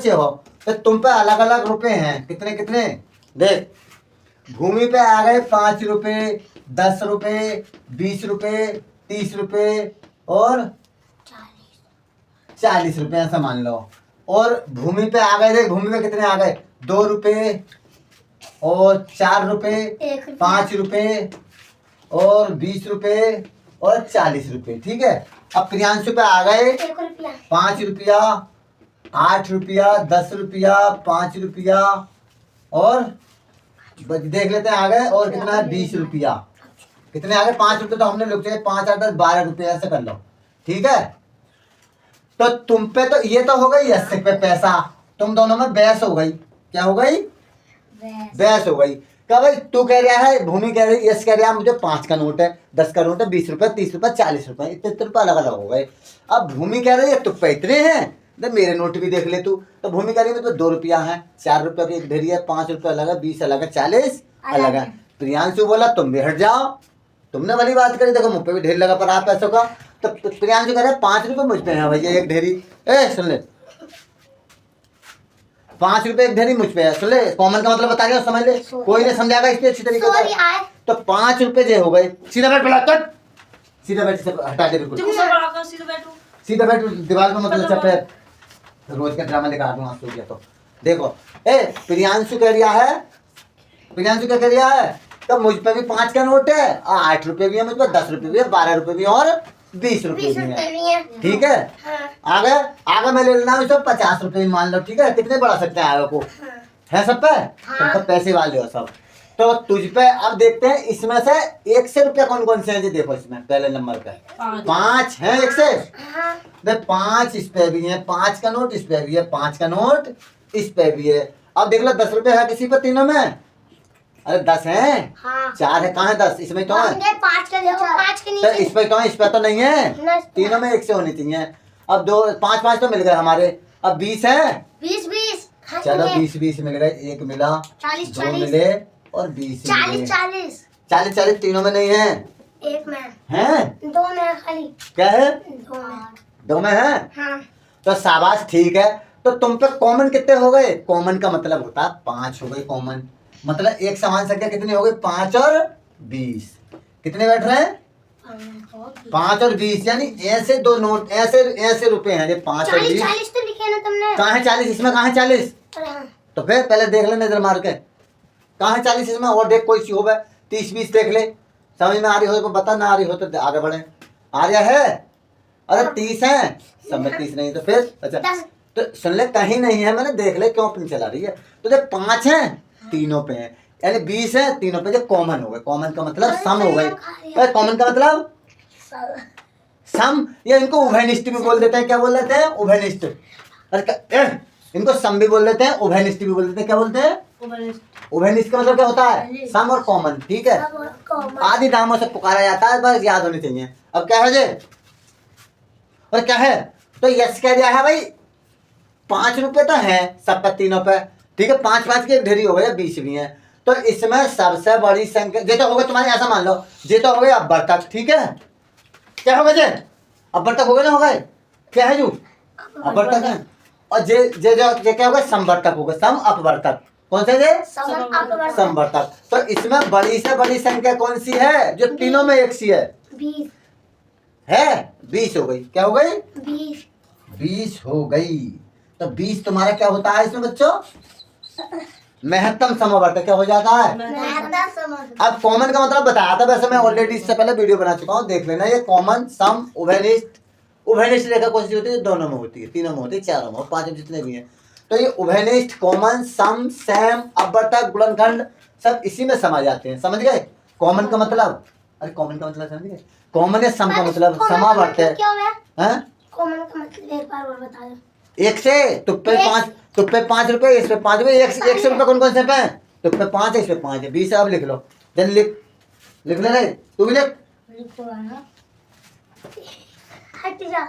बच्चे हो, तो तुम पे अलग अलग रुपए हैं। कितने कितने देख, भूमि पे आ गए 5 रुपए, 10 रुपए, 20 रुपए, 30 रुपए और 40 रुपए, ऐसा मान लो। और भूमि पे आ गए, देख भूमि पे कितने आ गए, 2 रुपए और 4 रुपए, 5 रुपए और 20 रुपए और 40 रुपए। ठीक है, अब प्रियांशु पे आ गए 5 रुपया, 8 रुपया, 10 रुपया, 5 रुपया और देख लेते हैं आ गए, और कितना है 20 रुपया। कितने आ गए, 5 रुपये तो हमने लिख दिए, 5 8 10 12 रुपये, ऐसे कर लो। ठीक है, तो तुम पे तो ये तो हो गई 80 पे पैसा, तुम दोनों में बहस हो गई। क्या हो गई, बहस हो गई। क्या भाई, तू कह रहा है, भूमि कह रही, यस कह रहा है मुझे 5 का नोट है, 10 का नोट है, 20 रुपए, 30 रुपए, 40 रुपए, इतने रुपए अलग अलग हो गए। अब भूमि कह रही है तुप्पे इतने हैं, तो मेरे नोट भी देख ले तू। तो भूमि कह रही है तो 2 रुपया है, 4 रुपये की एक ढेरी है, 5 रुपये अलग है, 20 अलग है, 40 अलग है। प्रियांशु बोला तुम भी हट जाओ, तुमने वाली बात करी, देखो मुझ पे भी ढेर लगा पर आप पैसों का। तो प्रियांशु कह रहे 5 रुपये मुझ पे है भैया एक ढेरी। सुन ले, 5 रुपए एक ढेरी मुझ पे है। सुन ले, कॉमन का मतलब बता रहे हो, समझ ले, कोई नहीं समझाएगा इसलिए अच्छी तरीके से। तो 5 रुपए जो हो गए, सीधा बैठ, बोला कट, सीधा बैठ, से हटा दे बिल्कुल, सीधा बैठ, दीवार पे मतलब चपे, रोज का ड्रामा दिखा दूं आपको। क्या तो देखो, प्रियांशु कह रहा है, प्रियांशु क्या कह रहा है, तो मुझ पे भी 5 का नोट है, 8 रुपए भी है मुझ पे, 10 रुपए भी है, 12 रुपए भी है और 20 रुपए भी है। ठीक है, आगे आगे मैं ले लेना हूँ सब 50 रुपए मान लो। ठीक है, कितने बढ़ा सकते हैं आगे को, है सब पे, तुम तो पैसे वाले हो सब। तो तुझ पे अब देखते हैं इसमें से 1 से रुपया कौन कौन से हैं जी। देखो इसमें पहले नंबर पे 5 है, 1 से देख 5 इस पे भी है, 5 का नोट इस पे भी है, 5 का नोट इस पे भी है। अब देख लो 10 रुपए है किसी पे, तीनों में, अरे 10 है, 4 है, कहाँ है 10, इसमें तो है, 5 के नीचे, तो इस पे तो है, इस पे तो नहीं है, तीनों में 1 से होनी चाहिए। अब 2 5 5 तो मिल गए हमारे, अब 20 है, 20 चलो 20 मिल गए, 1 मिला, 2 मिले और 20 40 तीनों में नहीं है, 1 में है, 2 में खाली, क्या है, 2 में है। तो शाबाश, ठीक है। तो तुम पे कॉमन कितने हो गए, कॉमन का मतलब होता है 5 हो गए कॉमन, मतलब एक समान संख्या कितनी हो गई, 5 और 20, कितने बैठ रहे हैं, 5 और 20, यानी ऐसे 2 नोट, ऐसे ऐसे रुपए हैं, 5 और 20, 40 तो लिखे ना तुमने, कहाँ है 40 इसमें, कहाँ है 40, तो फिर पहले देख ले नजर मार के, कहाँ है 40 इसमें, और देख कोई सी हो 30 20 देख ले, समझ में आ रही हो तो बता, ना आ रही हो तो आगे बढ़े। आ रहा है, अरे 30 है सब में, 30 नहीं तो फिर अच्छा, तो सुन ले कहीं नहीं है, मैंने देख ले क्यों पिन चला रही है। तो जब 5 है तीनों पे है, यानी 20 है तीनों पे, जो कॉमन हो गए, कॉमन का मतलब सम हो गए, कॉमन का मतलब सम, या इनको उभयनिष्ठ भी बोल देते हैं, क्या बोल देते हैं, उभयनिष्ठ। अरे इनको सम भी बोल देते हैं, उभयनिष्ठ भी बोल देते हैं, क्या बोलते हैं, उभयनिष्ठ का मतलब क्या होता है, सम और कॉमन। ठीक है, आदि नामों से पुकारा जाता है, बस याद होनी चाहिए। अब क्या है जे, और क्या है, तो यस कह दिया है भाई 5 रुपए तो है सब पे, तीनों पे। ठीक है, 5 5 की एक ढेरी हो गई, 20 भी है, तो इसमें सबसे बड़ी संख्या जे तो हो गए तुम्हारे, ऐसा मान लो जे तो हो गए अब्बर तक। ठीक है, क्या हो गए जे, अब्बर तक हो गए ना, हो गए, क्या है जो अब्बर तक है, और जे जे जे क्या हो गए, समवर तक हो गए, सम अपवर तक, कौन से जे, समवर तक। तो इसमें बड़ी से बड़ी संख्या कौन सी है, जो तीनों में एक सी है, 20 है, 20 हो गई, क्या हो गई, 20 हो गई। तो 20 तुम्हारा क्या होता है इसमें बच्चों, महत्तम समवर्त, क्या हो जाता है, अब कॉमन का मतलब बताया था, वैसे मैं ऑलरेडी इससे पहले वीडियो बना चुका हूँ, देख लेना। ये कॉमन, सम, उभयनिष्ठ, उभयनिष्ठ रेखा कौन सी होती है, दोनों में होती है, तीनों में होती है, चारों में, 5 जितने भी हैं। तो ये उभयनिष्ठ, कॉमन, सम, सैम, अवर्तक, गुणनखंड सब इसी में समा जाते हैं, समझ गए। कॉमन का मतलब, अरे कॉमन का मतलब समझ गए, कॉमन है, सम का मतलब समावर्त है, कॉमन का मतलब एक बार और बता दो। 1 से तुप्पे 5 रुपए, इस पे 5 रुपए, 1 से रुपए कौन कौन से पे, तुप्पे 5 है, इस पे 5 है, 20 है। अब लिख लो, जल्दी लिख ले रहे, तू भी लिख, हट जा।